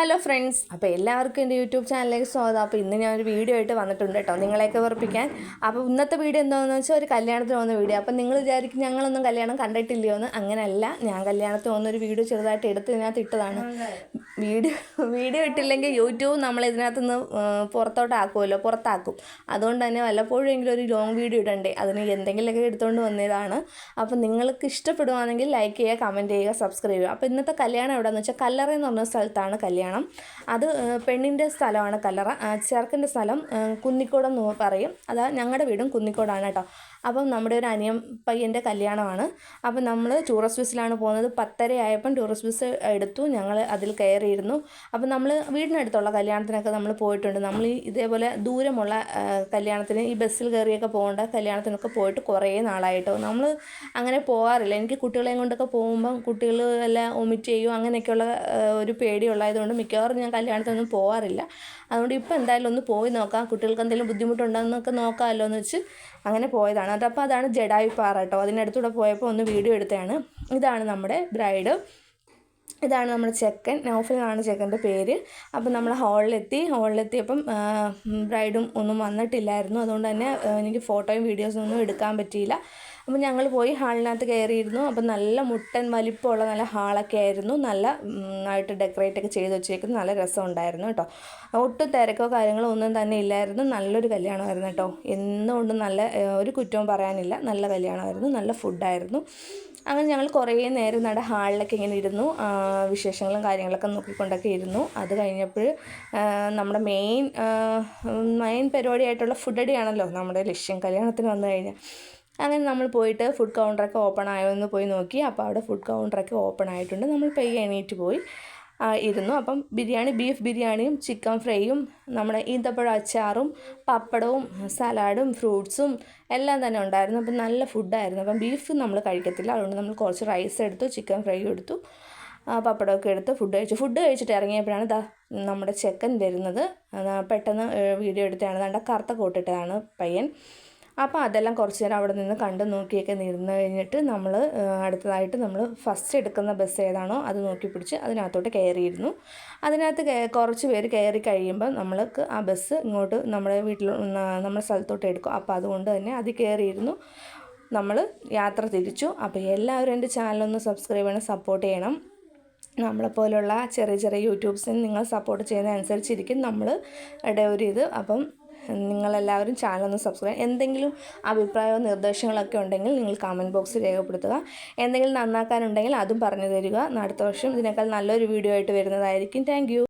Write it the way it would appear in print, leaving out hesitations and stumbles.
Hello friends, അപ്പോൾ എല്ലാവർക്കും എൻ്റെ യൂട്യൂബ് ചാനലിലേക്ക് സ്വാഗതം. അപ്പോൾ ഇന്ന് ഞാനൊരു വീഡിയോ ആയിട്ട് വന്നിട്ടുണ്ട് കേട്ടോ, നിങ്ങളെയൊക്കെ വെറുപ്പിക്കാൻ. അപ്പോൾ ഇന്നത്തെ വീഡിയോ എന്താണെന്ന് വെച്ചാൽ ഒരു കല്യാണത്തിന് പോകുന്ന വീഡിയോ. അപ്പോൾ നിങ്ങൾ വിചാരിക്കും ഞങ്ങളൊന്നും കല്യാണം കണ്ടിട്ടില്ലയോ എന്ന്. അങ്ങനെയല്ല, ഞാൻ കല്യാണത്തിന് പോകുന്നൊരു വീഡിയോ ചെറുതായിട്ട് എടുത്ത് ഇതിനകത്ത് ഇട്ടതാണ്. വീഡിയോ ഇട്ടില്ലെങ്കിൽ യൂട്യൂബ് നമ്മളിതിനകത്തുനിന്ന് പുറത്താക്കും. അതുകൊണ്ട് തന്നെ വല്ലപ്പോഴെങ്കിലും ഒരു ലോങ് വീഡിയോ ഇടണ്ടേ, അതിന് എന്തെങ്കിലുമൊക്കെ എടുത്തുകൊണ്ട് വന്നതാണ്. അപ്പോൾ നിങ്ങൾക്ക് ഇഷ്ടപ്പെടുവാണെങ്കിൽ ലൈക്ക് ചെയ്യുക, കമൻറ്റ് ചെയ്യുക, സബ്സ്ക്രൈബ് ചെയ്യുക. അപ്പോൾ ഇന്നത്തെ കല്യാണം എവിടെയെന്ന് വെച്ചാൽ കല്ലറ എന്ന് പറഞ്ഞ സ്ഥലത്താണ് കല്യാണം. അത് പെണ്ണിൻ്റെ സ്ഥലമാണ് കല്ലറ, ചെറുക്കൻ്റെ സ്ഥലം കുന്നിക്കോടെന്ന് പറയും. അതാ ഞങ്ങളുടെ വീടും കുന്നിക്കോടാണ് കേട്ടോ. അപ്പം നമ്മുടെ ഒരു അനിയൻ പയ്യൻ്റെ കല്യാണമാണ്. അപ്പം നമ്മൾ ടൂറിസ്റ്റ് ബസ്സിലാണ് പോകുന്നത്. 10:30 ആയപ്പം ടൂറിസ്റ്റ് ബസ് എടുത്തു, ഞങ്ങൾ അതിൽ കയറിയിരുന്നു. അപ്പം നമ്മൾ വീടിനടുത്തുള്ള കല്യാണത്തിനൊക്കെ നമ്മൾ പോയിട്ടുണ്ട്. നമ്മൾ ഇതേപോലെ ദൂരമുള്ള കല്യാണത്തിന് ഈ ബസ്സിൽ കയറിയൊക്കെ പോകേണ്ട കല്യാണത്തിനൊക്കെ പോയിട്ട് കുറേ നാളായിട്ടോ. നമ്മൾ അങ്ങനെ പോകാറില്ല. എനിക്ക് കുട്ടികളെയും കൊണ്ടൊക്കെ പോകുമ്പം കുട്ടികൾ എല്ലാം വൊമിറ്റ് ചെയ്യും, അങ്ങനെയൊക്കെയുള്ള ഒരു പേടിയുള്ളതുകൊണ്ട് മിക്കവാറും ഞാൻ കല്യാണത്തിനൊന്നും പോകാറില്ല. അതുകൊണ്ട് ഇപ്പോൾ എന്തായാലും ഒന്ന് പോയി നോക്കാം, കുട്ടികൾക്ക് എന്തെങ്കിലും ബുദ്ധിമുട്ടുണ്ടെന്നൊക്കെ നോക്കാമല്ലോ എന്ന് വെച്ച് അങ്ങനെ പോയതാണ്. അപ്പോൾ അതാണ് ജഡായുപ്പാറ കേട്ടോ. അതിനടുത്തൂടെ പോയപ്പോൾ ഒന്ന് വീഡിയോ എടുത്തതാണ്. ഇതാണ് നമ്മുടെ ബ്രൈഡ്, ഇതാണ് നമ്മുടെ ചെക്കൻ. നൗഫൽ എന്നാണ് ചെക്കൻ്റെ പേര്. അപ്പം നമ്മൾ ഹോളിലെത്തിയപ്പം ബ്രൈഡും ഒന്നും വന്നിട്ടില്ലായിരുന്നു. അതുകൊണ്ട് തന്നെ എനിക്ക് ഫോട്ടോയും വീഡിയോസും ഒന്നും എടുക്കാൻ പറ്റിയില്ല. അപ്പം ഞങ്ങൾ പോയി ഹാളിനകത്ത് കയറിയിരുന്നു. അപ്പം നല്ല മുട്ടൻ വലിപ്പമുള്ള നല്ല ഹാളൊക്കെ ആയിരുന്നു. നല്ല ആയിട്ട് ഡെക്കറേറ്റൊക്കെ ചെയ്ത് വെച്ചേക്കുന്നു. നല്ല രസമുണ്ടായിരുന്നു കേട്ടോ. ഒട്ടും തിരക്കോ കാര്യങ്ങളോ ഒന്നും തന്നെ ഇല്ലായിരുന്നു. നല്ലൊരു കല്യാണമായിരുന്നു കേട്ടോ. എന്തുകൊണ്ടും നല്ല ഒരു കുറ്റവും പറയാനില്ല. നല്ല കല്യാണമായിരുന്നു, നല്ല ഫുഡായിരുന്നു. അങ്ങനെ ഞങ്ങൾ കുറേ നേരം ഹാളിലൊക്കെ ഇങ്ങനെ ഇരുന്നു, വിശേഷങ്ങളും കാര്യങ്ങളൊക്കെ നോക്കിക്കൊണ്ടൊക്കെ ഇരുന്നു. അത് കഴിഞ്ഞപ്പോൾ നമ്മുടെ മെയിൻ പരിപാടിയായിട്ടുള്ള ഫുഡ് അടിയാണല്ലോ നമ്മുടെ ലക്ഷ്യം കല്യാണത്തിന് വന്നു കഴിഞ്ഞാൽ. അങ്ങനെ നമ്മൾ പോയിട്ട് ഫുഡ് കൗണ്ടറൊക്കെ ഓപ്പൺ ആയോ എന്ന് പോയി നോക്കി. അപ്പോൾ അവിടെ ഫുഡ് കൗണ്ടറൊക്കെ ഓപ്പൺ ആയിട്ടുണ്ട്. നമ്മൾ പയ്യെ എണീറ്റ് പോയി ഇരുന്നു. അപ്പം ബീഫ് ബിരിയാണിയും ചിക്കൻ ഫ്രൈയും നമ്മുടെ ഈന്തപ്പഴ അച്ചാറും പപ്പടവും സലാഡും ഫ്രൂട്ട്സും എല്ലാം തന്നെ ഉണ്ടായിരുന്നു. അപ്പം നല്ല ഫുഡായിരുന്നു. അപ്പം ബീഫ് നമ്മൾ കഴിക്കത്തില്ല, അതുകൊണ്ട് നമ്മൾ കുറച്ച് റൈസ് എടുത്തു, ചിക്കൻ ഫ്രൈ എടുത്തു, പപ്പടമൊക്കെ എടുത്ത് ഫുഡ് കഴിച്ചിട്ട് ഇറങ്ങിയപ്പോഴാണ് നമ്മുടെ ചെക്കൻ വരുന്നത്. പെട്ടെന്ന് വീഡിയോ എടുത്തതാണ്. കറുത്ത കോട്ടിട്ടതാണ് പയ്യൻ. അപ്പോൾ അതെല്ലാം കുറച്ച് നേരം അവിടെ നിന്ന് കണ്ട് നോക്കിയൊക്കെ നിന്ന് കഴിഞ്ഞിട്ട് അടുത്തതായിട്ട് നമ്മൾ ഫസ്റ്റ് എടുക്കുന്ന ബസ് ഏതാണോ അത് നോക്കി പിടിച്ച് അതിനകത്തോട്ട് കയറിയിരുന്നു. അതിനകത്ത് കുറച്ച് പേര് കയറി കഴിയുമ്പോൾ നമ്മൾക്ക് ആ ബസ് ഇങ്ങോട്ട് നമ്മുടെ സ്ഥലത്തോട്ട് എടുക്കും. അപ്പോൾ അതുകൊണ്ട് തന്നെ അതിൽ കയറിയിരുന്നു. നമ്മൾ യാത്ര തിരിച്ചു. അപ്പോൾ എല്ലാവരും എൻ്റെ ചാനലൊന്ന് സബ്സ്ക്രൈബ് ചെയ്യണം, സപ്പോർട്ട് ചെയ്യണം. നമ്മളെപ്പോലുള്ള ചെറിയ യൂട്യൂബ്സിന് നിങ്ങൾ സപ്പോർട്ട് ചെയ്യുന്നതനുസരിച്ചിരിക്കും നമ്മളുടെ ഒരു ഇത്. അപ്പം നിങ്ങളെല്ലാവരും ചാനലൊന്ന് സബ്സ്ക്രൈബ്. എന്തെങ്കിലും അഭിപ്രായമോ നിർദ്ദേശങ്ങളൊക്കെ ഉണ്ടെങ്കിൽ നിങ്ങൾ കമൻറ്റ് ബോക്സിൽ രേഖപ്പെടുത്തുക. എന്തെങ്കിലും നന്നാക്കാനുണ്ടെങ്കിൽ അതും പറഞ്ഞു തരിക. അടുത്ത വർഷം ഇതിനേക്കാൾ നല്ലൊരു വീഡിയോ ആയിട്ട് വരുന്നതായിരിക്കും. Thank you.